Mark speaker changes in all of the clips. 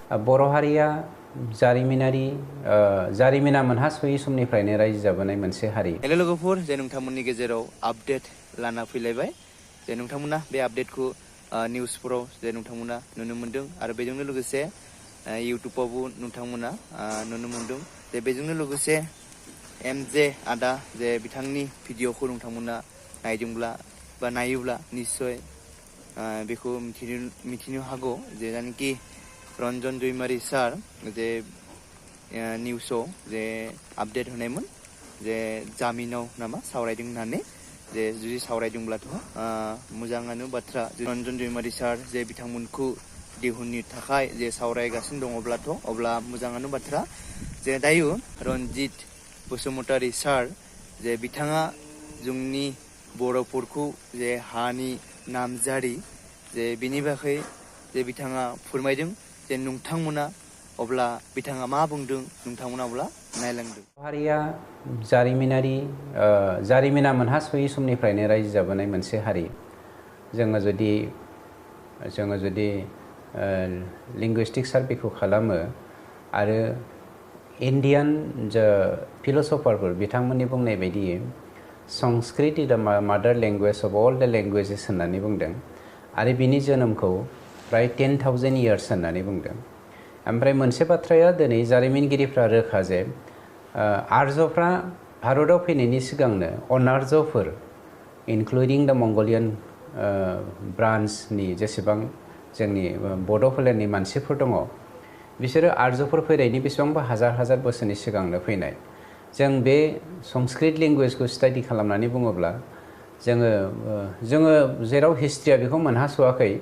Speaker 1: बर' हारिया जारिमिना मोनहासयै समनिफ्रायनो रायजो जाबोनाय मोनसे हारि।
Speaker 2: हेलो लोगोफोर, जे नोंथांमोननि गेजेराव आपडेट लाना फैलायबाय। जे नोंथांमोना बे आपडेटखौ निउसफोराव जे नोंथांमोना नुनो मोन्दों आरो बेजोंनो लोगोसे इउटुबावबो नोंथांमोना नुनो मोन्दों। जे बेजोंनो लोगोसे एमजे आदा जे बिथांनि भिडिअखौ नोंथांमोना नायदोंब्ला बा नायोब्ला निस्सय बेखौ मिथिनो हागौ जे जानाखि रन्जन दैमारि सार जे निउसाव जे आपडेट होनायमोन जे जामिनाव नामा सावरायदों होननानै। जे जुदि सावरायदोंब्लाथ' मोजाङानो बाथ्रा। रन्जन दैमारि सार जे बिथांमोनखौ दिहुननो थाखाय जे सावरायगासिनो दङब्लाथ' अब्ला मोजाङानो बाथ्रा। जे दायो रन्जित बसुमतारी सार जे बिथाङा जोंनि बर'फोरखौ जे हानि नामजारि जे बिनि बागै जे बिथाङा फोरमायदों। जे नोंथांमोना अब्ला बिथाङा मा बुंदों नोंथांमोना अब्ला नायलांदों।
Speaker 1: हारिया जारिमिना मोनहासयै समनिफ्रायनो रायजो जाबोनाय मोनसे हारि। जोङो जुदि लिंगुइस्टिक सार्भेखौ खालामो आरो इन्डियान जा फिलसफारफोर बिथांमोननि बुंनाय बायदियै संस्कृत इज द मादार language of all the languages होननानै बुंदों आरो बिनि जोनोमखौ फ्राय 10,000 years होननानै बुंदों। ओमफ्राय मोनसे बाथ्राया दिनै जारिमिनगिरिफ्रा रोखा जे आर्यफ्रा भारताव फैनायनि सिगांनो अनार्यफोर इनक्लुडिं द मंगलियान ब्रान्चनि जेसेबां जोंनि बड' फोलेरनि मानसिफोर दङ बिसोरो आर्यफोर फैनायनि बेसेबांबा हाजार बोसोरनि सिगांनो फैनाय। जों बे संस्कृत लेंगुवेजखौ स्टाडि खालामनानै बुङोब्ला जोङो जेराव हिस्ट्रिया बेखौ मोनहास'वाखै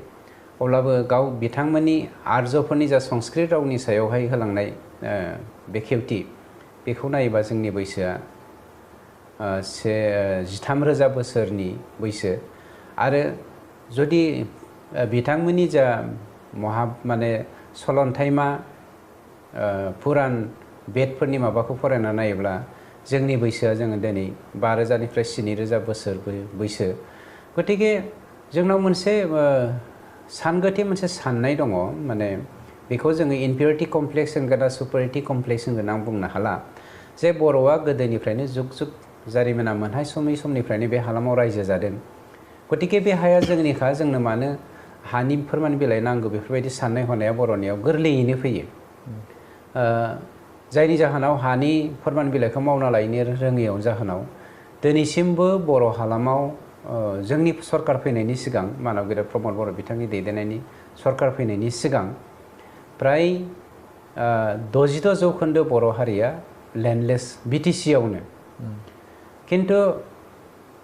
Speaker 1: अब्लाबो बिथांमोननि आर्यफोरनि जा संस्कृत रावनि सायावहाय होलांनाय बेखेवथि बेखौ नायोबा जोंनि बैसोआ 13,000 बोसोरनि बैसो। आरो जुदि बिथांमोननि जा सलन्थाइमा पुरान बेदफोरनि माबाखौ फरायना नायोब्ला जोंनि बैसोआ जोङो दिनै 5,000निफ्राय 7,000 बोसोर बैसो। गतिके जोंनाव मोनसे सानगोथे मोनसे साननाय दङ, माने बेखौ जोङो इनफिरियरिटि कमप्लेक्स होनगोन ना सुपेरियरिटि कमप्लेक्स होनगोन आं बुंनो हाला। जे बर'आ गोदोनिफ्रायनो जुग जारिमिना मोनहासयै समनिफ्रायनो बे हालामाव रायजो जादों। गतिके बे हाया जोंनिखा, जोंनो मानो हानि फोरमान बिलाइ नांगौ बेफोरबायदि साननाय हनाया बर'नियाव गोरलैयैनो फैयो। जायनि जाहोनाव हानि फोरमान बिलाइखौ मावना लायनो रोङैयाव जाहोनाव दिनैसिमबो बर' हालामाव जोंनि सरकार फैनायनि सिगां मानब गेदेर प्रमद बर' बिथांनि दैदेननायनि सरकार फैनायनि सिगां फ्राय 66% बर' हारिया लेन्डलेस BTC आवनो। खिन्थु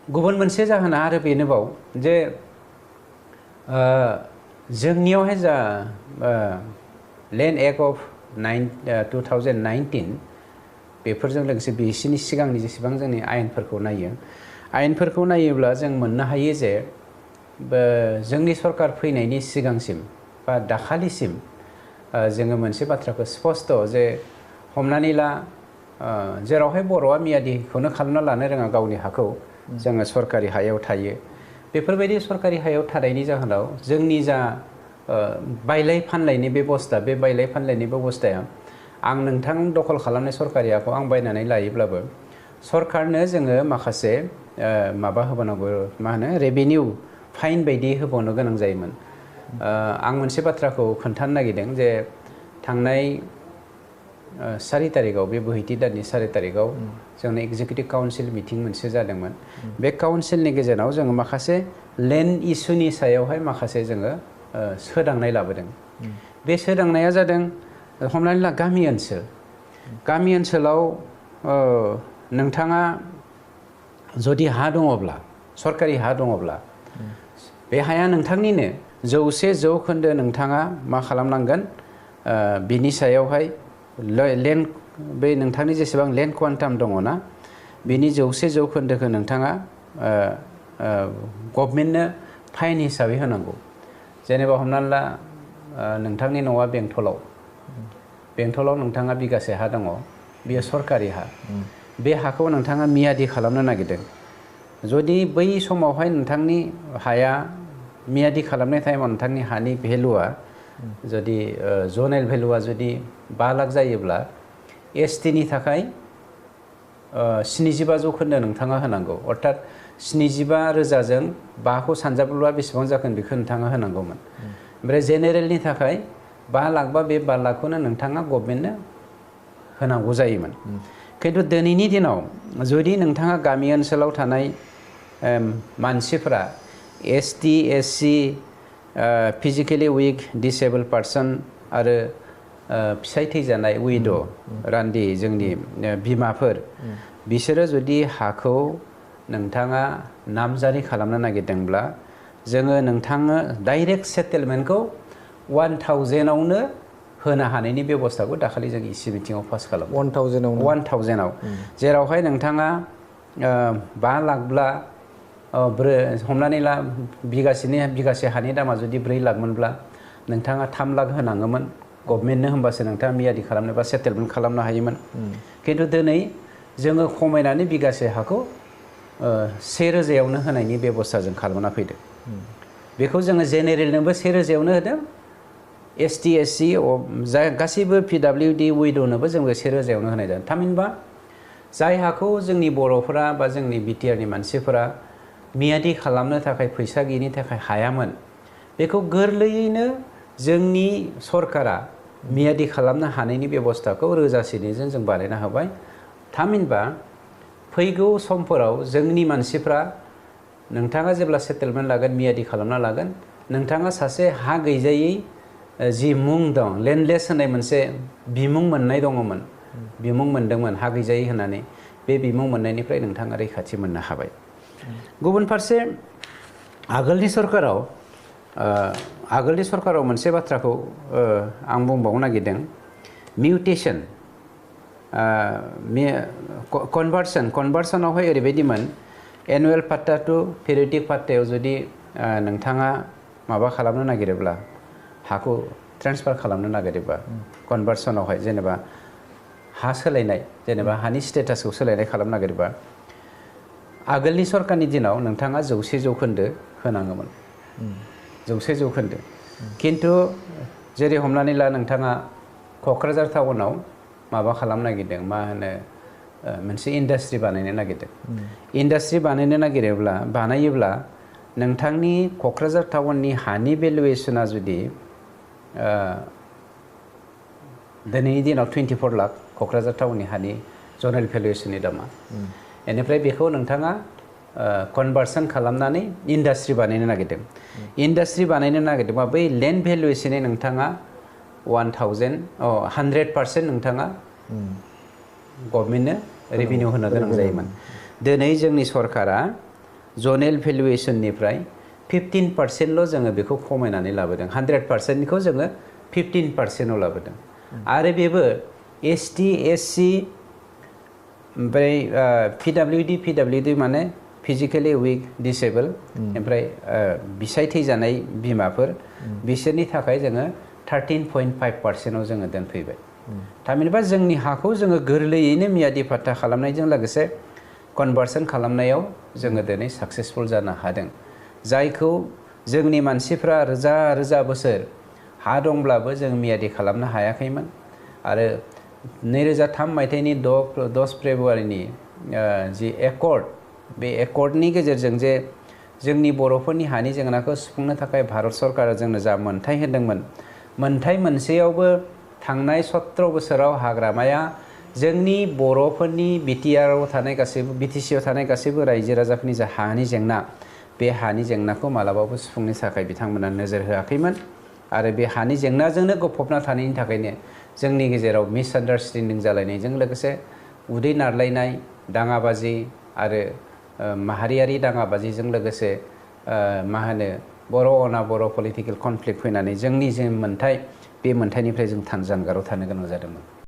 Speaker 1: गुबुन मोनसे जाहोना आरो बेनोबाव जे जोंनियावहाय जा लेन्ड एक्ट अफ 2019 बेफोरजों लोगोसे बिसिनि सिगांनि जेसेबां जोंनि आयेनफोरखौ नायोब्ला जों मोननो हायो जे जोंनि सरकार फैनायनि सिगांसिम बा दाखालिसिम जोङो मोनसे बाथ्राखौ स्पष्ट जे हमनानै ला जेरावहाय बर'आ मियादिखौनो खालामना लानो रोङा गावनि हाखौ, जोङो सरकारि हायाव थायो। बेफोरबायदि सरकारि हायाव थानायनि जाहोनाव जोंनि जा बायलाय फानलायनि बेबस्था, बे बायलाय फानलायनि बेबस्थाया आं नोंथां दखल खालामनाय सरकारि हाखौ आं बायनानै लायोब्लाबो सरकारनो जोङो माखासे माबा होबानांगौ, रेभिनिउ फाइन बायदि होबावनो गोनां जायोमोन। आं मोनसे बाथ्राखौ खोन्थानो नागिरदों जे थांनाय 4 तारिखआव बे बोहैथि दाननि 4 तारिखआव जोंनो एग्जिकिउटिभ काउन्सिल मिटिं मोनसे जादोंमोन। बे काउन्सिलनि गेजेराव जोङो माखासे लेन्ड इस्युनि सायावहाय माखासे जोङो सोदांनाय लाबोदों। बे सोदांनाया जादों हमनानै ला गामि ओनसोलाव नोंथाङा जुदि हा दङब्ला, सरकारि हा दङब्ला बे हाया नोंथांनिनो 100% नोंथाङा मा खालामनांगोन, बिनि सायावहाय लेन्ड बे नोंथांनि जेसेबां लेन्ड क्वान्टाम दङ ना बिनि 100% नोंथाङा गभर्नमेन्टनो फाइन हिसाबै होनांगौ। जेनेबा हमनानै ला नोंथांनि न'आ बेंटलाव नोंथाङा बिगासे हा दङ, बेयो सरकारि हा। बे हाखौ नोंथाङा मियादि खालामनो नागिरदों। जुदि बै समावहाय नोंथांनि हाया मियादि खालामनाय टाइमाव नोंथांनि हानि भेलुआ जुदि जनेल भेलुआ जुदि 5 लाख जायोब्ला एसटि नि थाखाय 75 जौखोन्दो नोंथाङा होनांगौ अर्थात 75,000 जों 5 खौ सानजाबोब्ला बेसेबां जागोन बेखौ नोंथाङा होनांगौमोन ओमफ्राय जेनेरेलनि थाखाय 5 लाख बा बे 5 लाखखौनो नोंथाङा गभर्नमेन्टनो होनांगौ जायोमोन किन्तु दिनैनि दिनाव जुदि नोंथाङा गामि ओनसोलाव थानाय मानसिफोरा एसटि एससि फिजिकेलि उइक डिसेबल पार्सन आरो फिसाय थैजानाय उइड' रान्दि जोंनि बिमाफोर बिसोरो जुदि हाखौ नोंथाङा नामजारि खालामनो नागिरदोंब्ला जोङो नोंथांनो डाइरेक्ट सेटेलमेन्टखौ 1000 आवनो होनो हानायनि बेबस्थाखौ दाखालि जों इसि मिटिङाव पास खालामो 1000 आव जेरावहाय नोंथाङा 5 लाखब्ला हमनानै ला बिगासे हानि दामा जुदि 4 लाख मोनब्ला नोंथाङा 3 लाख होनाङोमोन गभर्नमेन्टनो होमबासो नोंथाङा मियादि खालामनो बा सेटेलमेन्ट खालामनो हायोमोन किन्तु दिनै जोङो खमायनानै बिगासे हाखौ 1000 आवनो होनायनि बेबस्था जों खालामना फैदों बेखौ जोङो जेनेरेलनोबो 1000 आवनो होदों एसटि एससि गासैबो पिडब्लिउडि उइड'नोबो जोङो 1000 आवनो होनाय जादों थामहिनबा जाय हाखौ जोंनि बर'फोरा बा जोंनि बिटिआरनि मानसिफोरा मियादि खालामनो थाखाय फैसा गैयिनि थाखाय हायामोन बेखौ गोरलैयैनो जोंनि सरकारा मियादि खालामनो हानायनि बेबस्थाखौ रोजासेनिजों जों बानायना होबाय थामहिनबा फैगौ समफोराव जोंनि मानसिफ्रा नोंथाङा जेब्ला सेटेलमेन्ट लागोन मियादि खालामना लागोन नोंथाङा सासे हा गैजायै जि मुं दं लेन्डलेस होननाय मोनसे बिमुं मोननाय दङमोन बिमुं मोनदोंमोन हा गैजायै होननानै बे बिमुं मोननायनिफ्राय नोंथाङा रैखाथि मोननो हाबाय गुबुन फारसे आगोलनि सरकाराव मोनसे बाथ्राखौ आं बुंबावनो नागिरदों मिउटेसन कनभार्सनावहाय ओरैबायदिमोन एनुवेल पाट्टा टु पिरियडिक पाट्टायाव जुदि नोंथाङा माबा खालामनो नागिरोब्ला हाखौ ट्रेन्सफार खालामनो नागिरोबा कनभार्सनावहाय जेनेबा हा सोलायनाय जेनेबा हानि स्टेटासखौ सोलायनाय खालामनो नागिरोबा आगोलनि सरकारनि दिनाव नोंथाङा 100 जौखोन्दो होनाङोमोन 100 जौखोन्दो किन्तु जेरै हमनानै ला नोंथाङा क'क्राझार टाउनाव माबा खालामनो नागिरदों मा होनो मोनसे इन्डास्ट्रि बानायनो नागिरदों इन्डास्ट्रि बानायोब्ला नोंथांनि क'क्राझार टाउननि हानि भेलुएसना जुदि दिनैनि दिनाव 24 लाख क'क्राझार टाउननि हानि जनेल भेलुएसननि दामा बेनिफ्राय बेखौ नोंथाङा कनभार्सन खालामनानै इन्डास्ट्रि बानायनो नागिरदों इन्डास्ट्रि बानायनो नागिरदोंबा बै लेन्ड भेलुएसननि नोंथाङा 100% नोंथाङा गभर्नमेन्टनो रेभिनिउ होनो गोनां जायोमोन दिनै जोंनि सरकारा जनेल भेलुएसननिफ्राय 15%ल' जोङो बेखौ खमायनानै लाबोदों 100%निखौ जोङो 15%आव लाबोदों आरो बेबो एसटि एससि ओमफ्राय पिडब्लिउडि माने फिजिकेलि उइक डिसेबल ओमफ्राय बिसाय थैजानाय बिमाफोर बिसोरनि थाखाय जोङो 13.5%आव जोङो दोनफैबाय थामहिनबा जोंनि हाखौ जोङो गोरलैयैनो मियादि पाट्टा खालामनायजों लोगोसे कनभार्सन खालामनायाव जोङो दिनै साक्सेसफुल जानो हादों जायखौ जोंनि मानसिफ्रा रोजा रोजा बोसोर हा दंब्लाबो जों मियादि खालामनो हायाखैमोन आरो 2003 मायथाइनि 10 फेब्रुवारिनि जि एकर्ड बे एकर्डनि गेजेरजों जे जोंनि बर'फोरनि हानि जेंनाखौ सुफुंनो थाखाय भारत सरकारा जोंनो जा मोनथाय होदोंमोन मोनथाय मोनसेयावबो थांनाय 17 बोसोराव हाग्रामाया जोंनि बर'फोरनि बिटिआरआव थानाय गासैबो बिटिसिआव थानाय गासैबो रायजो राजाफोरनि जा हानि जेंना बे हानि जेंनाखौ मालाबाबो सुफुंनो थाखाय बिथांमोना नोजोर होआखैमोन आरो बे हानि जेंनाजोंनो गफबना थानायनि थाखायनो जोंनि गेजेराव मिसआन्डारस्टेन्डिं जालायनायजों लोगोसे उदै नारलायनाय दाङाबाजि आरो माहारियारि दाङाबाजिजों लोगोसे मा होनो बर' अना बर' पलिटिकेल कनफ्लिक्ट फैनानै जोंनि जे मोनथाय बे मोनथायनिफ्राय जों जानगाराव थानो गोनां जादोंमोन।